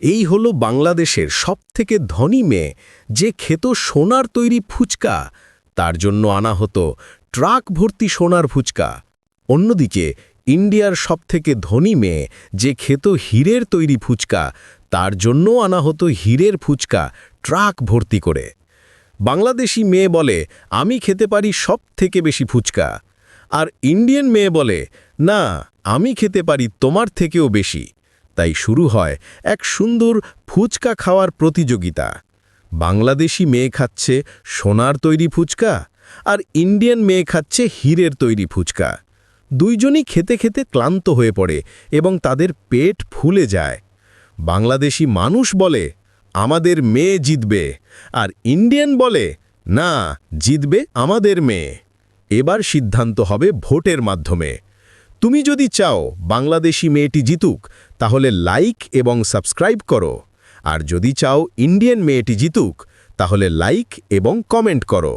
এই হলো বাংলাদেশের সবথেকে ধনী মেয়ে যে খেত সোনার তৈরি ফুচকা, তার জন্য আনা হতো ট্রাক ভর্তি সোনার ফুচকা। অন্যদিকে ইন্ডিয়ার সবথেকে ধনী মেয়ে যে খেত হীরের তৈরি ফুচকা, তার জন্য আনা হতো হীরের ফুচকা ট্রাক ভর্তি করে। বাংলাদেশি মেয়ে বলে, আমি খেতে পারি সবথেকে বেশি ফুচকা। আর ইন্ডিয়ান মেয়ে বলে, না, আমি খেতে পারি তোমার থেকেও বেশি। তাই শুরু হয় এক সুন্দর ফুচকা খাওয়ার প্রতিযোগিতা। বাংলাদেশি মেয়ে খাচ্ছে সোনার তৈরি ফুচকা, আর ইন্ডিয়ান মেয়ে খাচ্ছে হীরের তৈরি ফুচকা। দুইজনই খেতে খেতে ক্লান্ত হয়ে পড়ে এবং তাদের পেট ফুলে যায়। বাংলাদেশি মানুষ বলে, আমাদের মেয়ে জিতবে, আর ইন্ডিয়ান বলে, না, জিতবে আমাদের মেয়ে। এবার সিদ্ধান্ত হবে ভোটের মাধ্যমে। তুমি যদি চাও বাংলাদেশি মেয়েটি জিতুক, তাহলে লাইক এবং সাবস্ক্রাইব করো। আর যদি চাও ইন্ডিয়ান মেয়েটি জিতুক, তাহলে লাইক এবং কমেন্ট করো।